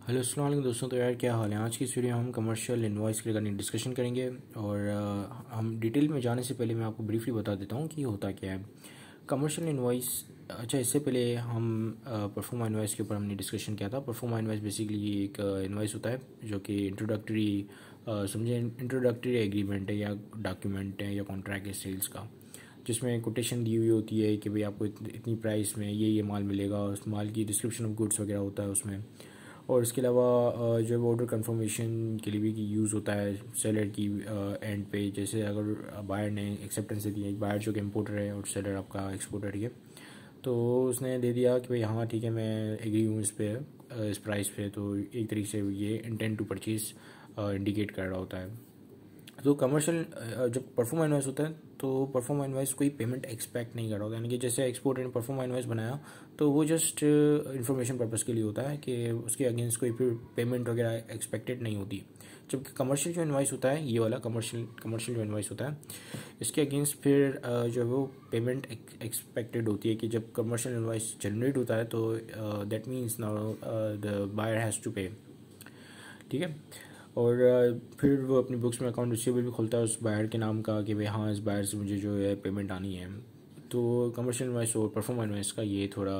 Hello अस्सलाम वालेकुम दोस्तों। तो यार क्या हाल है। आज की इस वीडियो में हम कमर्शियल इनवॉइस के रिगार्डिंग डिस्कशन करेंगे और हम डिटेल में जाने से पहले मैं आपको ब्रीफली बता देता हूँ कि होता क्या है कमर्शियल इनवॉइस। अच्छा, इससे पहले हम परफॉर्मा इनवॉइस के ऊपर हमने डिस्कशन किया था। परफॉर्मा इनवॉइस बेसिकली एक इनवॉइस होता है जो कि इंट्रोडक्टरी समझे इंट्रोडक्टरी एग्रीमेंट है या डॉक्यूमेंट है या कॉन्ट्रैक्ट है सेल्स का, जिसमें कोटेशन दी हुई होती है कि भाई आपको इतनी प्राइस में ये माल मिलेगा। उस माल की डिस्क्रिप्शन ऑफ गुड्स वगैरह होता है उसमें। और इसके अलावा जो ऑर्डर कंफर्मेशन के लिए भी यूज़ होता है सेलर की एंड पे। जैसे अगर बायर ने एक्सेप्टेंस दे दी है, बायर जो कि इम्पोर्टर है और सेलर आपका एक्सपोर्टर है, तो उसने दे दिया कि भाई हाँ ठीक है मैं एग्री हूँ इस पे इस प्राइस पे, तो एक तरीके से ये इंटेंट टू परचेज इंडिकेट कर रहा होता है। तो कमर्शियल जब परफॉर्म इनवॉइस होता है तो परफॉर्म इनवॉइस कोई पेमेंट एक्सपेक्ट नहीं कर रहा होता, यानी कि जैसे एक्सपोर्टर ने परफॉर्म इनवॉइस बनाया तो वो जस्ट इन्फॉर्मेशन पर्पस के लिए होता है कि उसके अगेंस्ट कोई फिर पेमेंट वगैरह एक्सपेक्टेड नहीं होती। जबकि कमर्शियल जो इनवॉइस होता है, ये वाला कमर्शियल जो इनवॉइस होता है, इसके अगेंस्ट फिर जो है वो पेमेंट एक्सपेक्टेड होती है कि जब कमर्शियल इनवॉइस जनरेट होता है तो that means now the buyer has to pay. ठीक है। और फिर वो अपनी बुक्स में अकाउंट रिसीवेबल भी खोलता है उस बायर के नाम का कि भाई हाँ इस बायर से मुझे जो है पेमेंट आनी है। तो कमर्शियल इनवॉइस और परफॉर्म इनवॉइस का ये थोड़ा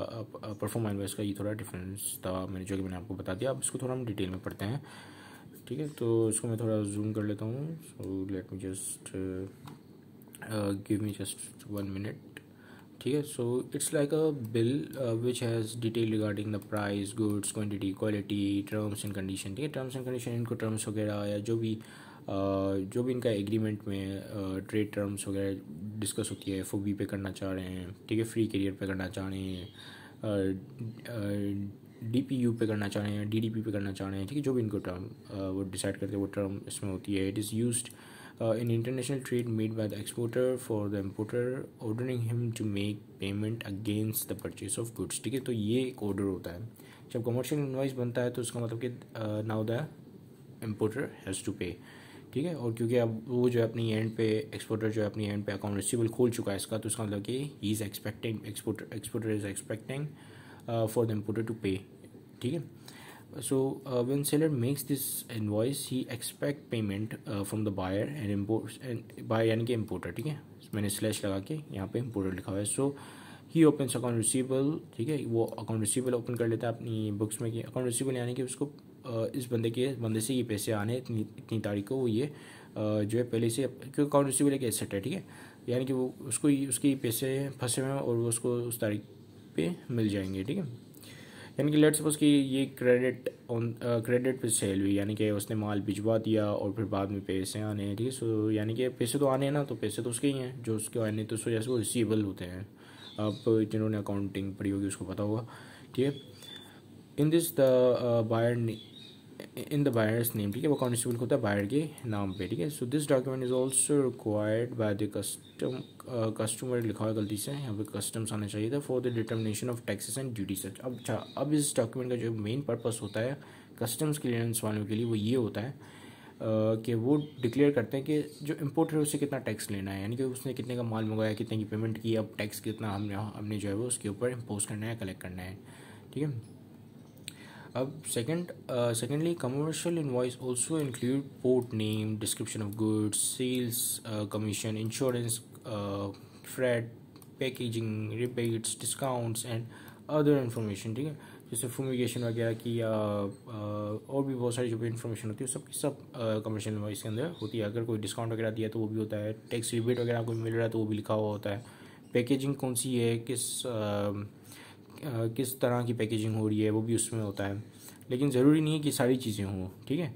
परफॉर्म इनवॉइस का ये थोड़ा डिफरेंस था मैंने आपको बता दिया। अब इसको थोड़ा हम डिटेल में पढ़ते हैं। ठीक है, तो इसको मैं थोड़ा जूम कर लेता हूँ। So let me just give me just 1 minute. ठीक है, so it's like a bill which has detail regarding the price, goods, quantity, quality, terms and condition. ठीक है, टर्म्स एंड कंडीशन, इनको टर्म्स वगैरह या जो भी इनका एग्रीमेंट में ट्रेड टर्म्स वगैरह डिस्कस होती है, एफओबी पे करना चाह रहे हैं, ठीक है, फ्री कैरियर पे करना चाह रहे हैं, डीपीयू पे करना चाह रहे हैं, डीडीपी पे करना चाह रहे हैं, ठीक है, जो भी इनको टर्म वो डिसाइड करते हैं वो टर्म इसमें होती है। It is used in international trade made by the exporter for the importer ordering him to make payment against the purchase of goods। ठीक है, तो ये एक ऑर्डर होता है। जब कमर्शियल इनवॉइस बनता है तो उसका मतलब कि now the importer has to pay. ठीक है, और क्योंकि अब वो जो है अपनी एंड पे एक्सपोर्टर जो है अपनी एंड पे अकाउंट रिसीवेबल खोल चुका है इसका, तो उसका मतलब कि he is expecting exporter is expecting for the importer to pay. ठीक है, so when seller makes this invoice he expect payment from the buyer and import and buyer यानी कि importer। ठीक है, मैंने स्लैश लगा के यहाँ पे importer लिखा हुआ है। so he opens account receivable। ठीक है, वो account receivable ओपन कर लेता है अपनी बुक्स में कि account receivable यानी कि उसको इस बंदे से ये पैसे आने इतनी तारीख को वो ये जो है पहले से, क्योंकि अकाउंट रिसीवेबल एक एसेट है। ठीक है, यानी कि वो उसको उसके पैसे फंसे हुए हैं और वो उसको उस तारीख पे मिल जाएंगे। ठीक है, यानी कि लेट्स सपोज कि ये क्रेडिट पे सेल हुई, यानी कि उसने माल भिजवा दिया और फिर बाद में पैसे आने हैं। ठीक है, सो यानी कि पैसे तो आने हैं ना, तो पैसे तो उसके ही हैं जो उसके आने, तो उस वजह से वो रिसीवेबल होते हैं। आप जिन्होंने अकाउंटिंग पढ़ी होगी उसको पता होगा। ठीक है, in this the buyer in the buyer's name. ठीक है, वो अकाउंट रिसीवेबल होता है बायर के नाम पे। ठीक है, so this document is also required by the customer लिखा हुआ गलती से, यहाँ पे कस्टम्स आना चाहिए था, for the determination of taxes and duty such. अब इस डॉक्यूमेंट का जो मेन पर्पस होता है कस्टम्स क्लियरेंस वालों के लिए वो ये होता है कि वो डिक्लेयर करते हैं कि जो इम्पोर्टर है उससे कितना टैक्स लेना है, यानी कि उसने कितने का माल मंगाया, कितने की पेमेंट की, अब टैक्स कितना हमने जो है वो उसके ऊपर इम्पोज करना है, कलेक्ट करना है। ठीक है, अब secondly commercial invoice also include port name, description of goods, sales commission, insurance, freight, packaging, rebates, discounts and other information। ठीक है, जैसे फूमिगेशन वगैरह की या और भी बहुत सारी जो भी इन्फॉर्मेशन होती है सब कमर्शियल इनवॉइस के अंदर होती है। अगर कोई डिस्काउंट वगैरह दिया तो वो भी होता है, टैक्स रिबेट वगैरह कोई मिल रहा है तो वो भी लिखा हुआ होता है, पैकेजिंग कौन सी है, किस तरह की पैकेजिंग हो रही है वो भी उसमें होता है। लेकिन ज़रूरी नहीं है कि सारी चीज़ें हों। ठीक है,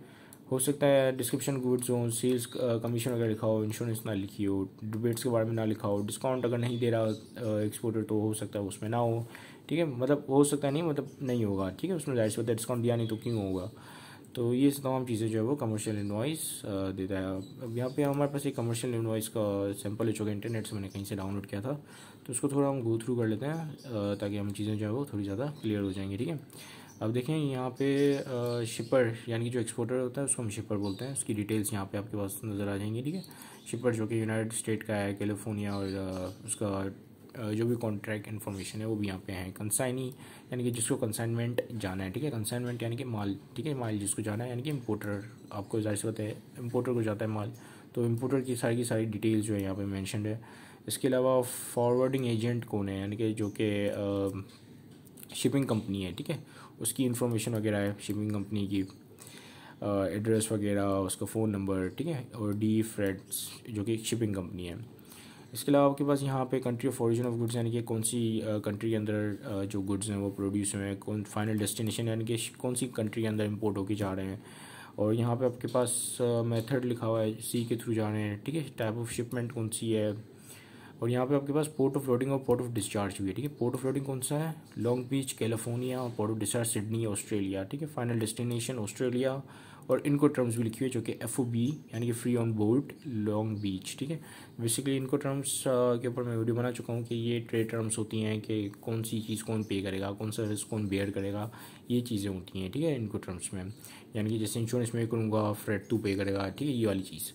हो सकता है डिस्क्रिप्शन गुड्स हो, सेल्स कमीशन वगैरह लिखा हो, इंश्योरेंस ना लिखी हो, डिबेट्स के बारे में ना लिखा हो, डिस्काउंट अगर नहीं दे रहा एक्सपोर्टर तो हो सकता है उसमें ना हो। ठीक है, मतलब हो सकता है नहीं, मतलब नहीं होगा। ठीक है, उसमें जाहिर सी बात है डिस्काउंट दिया नहीं तो क्यों होगा। तो ये तमाम चीज़ें जो है वो कमर्शियल इनवॉइस देता है। अब यहाँ पे हमारे पास एक कमर्शियल इनवॉइस का सैम्पल है जो कि इंटरनेट से मैंने कहीं से डाउनलोड किया था, तो उसको थोड़ा हम गो थ्रू कर लेते हैं ताकि हम चीज़ें जो है वो थोड़ी ज़्यादा क्लियर हो जाएंगी। ठीक है, अब देखें यहाँ पे शिपर यानी कि जो एक्सपोर्टर होता है उसको हम शिपर बोलते हैं, उसकी डिटेल्स यहाँ पे आपके पास नज़र आ जाएंगी। ठीक है, शिपर जो कि यूनाइटेड स्टेट का है, कैलिफोर्निया, और उसका जो भी कॉन्ट्रैक्ट इन्फॉर्मेशन है वो भी यहाँ पे है। कंसाइनी यानी कि जिसको कंसाइनमेंट जाना है, ठीक है, कंसाइनमेंट यानी कि माल, ठीक है, माल जिसको जाना है, यानी कि इम्पोर्टर, आपको जाहिर सी बात है इम्पोर्टर को जाता है माल, तो इम्पोर्टर की सारी डिटेल्स जो है यहाँ पे मेंशन्ड है। इसके अलावा फॉरवर्डिंग एजेंट कौन है, यानी कि जो कि शिपिंग कंपनी है, ठीक है, उसकी इन्फॉर्मेशन वगैरह है, शिपिंग कंपनी की एड्रेस वगैरह, उसका फ़ोन नंबर, ठीक है, और डी फ्रेड्स जो कि शिपिंग कंपनी है। इसके अलावा आपके पास यहाँ पे country of origin of goods, यानी कि कौन सी कंट्री के अंदर जो गुड्स हैं वो प्रोड्यूस हुए हैं, कौन फाइनल डेस्टिनेशन यानी कि कौन सी कंट्री के अंदर इंपोर्ट होके जा रहे हैं, और यहाँ पे आपके पास मेथड लिखा हुआ है, सी के थ्रू जा रहे हैं, ठीक है, टाइप ऑफ शिपमेंट कौन सी है, और यहाँ पे आपके पास पोर्ट ऑफ लोडिंग और पोर्ट ऑफ डिस्चार्ज भी है, ठीक है। पोर्ट ऑफ लोडिंग कौन सा है, लॉन्ग बीच कैलिफोर्निया, और port of discharge Sydney Australia, ठीक है। फाइनल डेस्टिनेशन ऑस्ट्रेलिया, और इनको टर्म्स भी लिखी हुई है जो कि FOB यानी कि free on board Long Beach, ठीक है। बेसिकली इनको टर्म्स के ऊपर मैं वीडियो बना चुका हूँ कि ये ट्रेड टर्म्स होती हैं कि कौन सी चीज़ कौन पे करेगा, कौन सा रिस्क कौन बेयर करेगा, ये चीज़ें होती हैं, ठीक है, इनको टर्म्स में। यानी कि जैसे इंश्योरेंस में करूँगा, फ्रेट तू पे करेगा, ठीक है, ये वाली चीज़।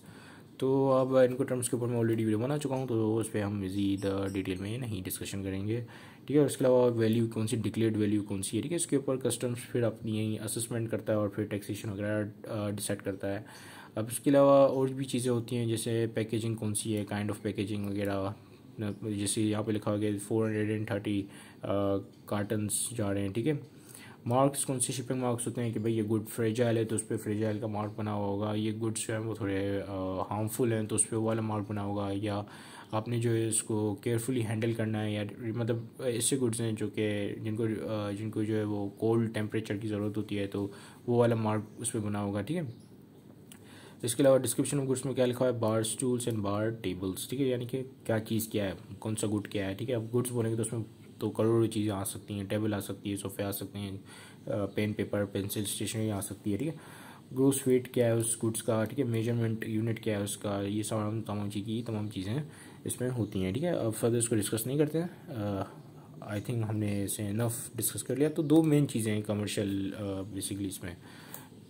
तो अब इनको टर्म्स के ऊपर मैं ऑलरेडी वीडियो बना चुका हूँ, तो उस पर हम मज़ीद डिटेल में नहीं डिस्कशन करेंगे, ठीक है। उसके अलावा वैल्यू कौन सी, डिक्लेयर्ड वैल्यू कौन सी है, ठीक है, इसके ऊपर कस्टम्स फिर अपनी असेसमेंट करता है और फिर टैक्सेशन वगैरह डिसाइड करता है। अब इसके अलावा और भी चीज़ें होती हैं, जैसे पैकेजिंग कौन सी है, काइंड ऑफ पैकेजिंग वगैरह, जैसे यहाँ पे लिखा हुआ है 430 कार्टन्स जा रहे हैं, ठीक है। मार्क्स कौन से शिपिंग मार्क्स होते हैं कि भाई ये गुड फ्रेजाइल है तो उस पर फ्रेजाइल का मार्क बना हुआ होगा, ये गुड्स जो है वो थोड़े हार्मफुल हैं तो उस पर वो वाला मार्क बना होगा, या आपने जो है इसको केयरफुली हैंडल करना है, या मतलब ऐसे गुड्स हैं जो कि जिनको जो है वो कोल्ड टेम्परेचर की ज़रूरत होती है तो वो वाला मार्क उस पर बना होगा, ठीक है। इसके अलावा डिस्क्रिप्शन ऑफ गुड्स में क्या लिखा है, बार स्टूल्स एंड बार टेबल्स, ठीक है, यानी कि क्या चीज़ क्या है, कौन सा गुड क्या है, ठीक है। अब गुड्स बोलेंगे तो उसमें तो करोड़ों चीज़ें आ सकती हैं, टेबल आ सकती है, सोफे आ सकते हैं, पेन पेपर पेंसिल स्टेशनरी आ सकती है, ठीक है। ग्रोस वेट क्या है उस गुड्स का, ठीक है, मेजरमेंट यूनिट क्या है उसका, ये तमाम चीज़ें इसमें होती हैं, ठीक है। अब फर्दर इसको डिस्कस नहीं करते हैं, आई थिंक हमने इसे इनफ डिस्कस कर लिया। तो दो मेन चीज़ें हैं कमर्शियल, बेसिकली इसमें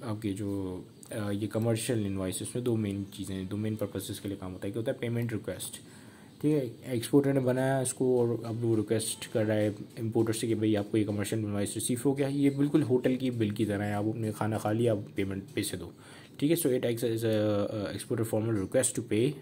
आपके जो ये कमर्शियल इनवॉइस में दो मेन चीज़ें, दो मेन पर्पसेस के लिए काम होता है। क्या होता है, पेमेंट रिक्वेस्ट, ठीक है, एक्सपोर्टर ने बनाया इसको और अब वो रिक्वेस्ट कर रहा है इम्पोर्टर से कि भाई आपको ये कमर्शियल इनवॉइस रिसीव हो गया। ये बिल्कुल होटल की बिल की तरह है, आप अपने खाना खा लिया, आप पेमेंट पैसे दो, ठीक है। So it acts as exporter formal request to pay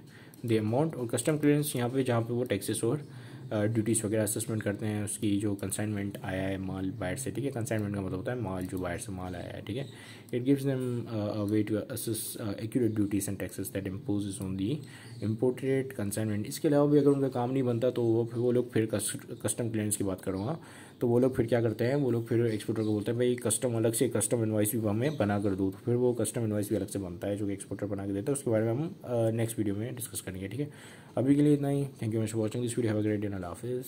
the amount. और कस्टम क्लियरेंस यहाँ पे जहाँ पे वो टैक्सेस और ड्यूटीज़ वगैरह असेसमेंट करते हैं, उसकी जो कंसाइनमेंट आया है माल बाहर से, ठीक है, कंसाइनमेंट का मतलब होता है माल जो बाहर से माल आया है, ठीक है। It gives them a way to assess accurate duties and taxes that imposes on the imported consignment. इसके अलावा भी अगर उनका काम नहीं बनता तो वो लोग फिर कस्टम क्लियरेंस की बात करूँगा, तो वो लोग फिर क्या करते हैं, वो लोग फिर एक्सपोर्टर को बोलते हैं भाई कस्टम अलग से कस्टम इनवॉइस भी हमें बना कर दो, तो फिर वो कस्टम इनवॉइस भी अलग से बनता है जो कि एक्सपोर्टर बना के देता है। उसके बारे में हम नेक्स्ट वीडियो में डिस्कस करेंगे, ठीक है। अभी के लिए इतना ही। Thank you much for watching this video, have a great day, अल्लाह हाफिज़।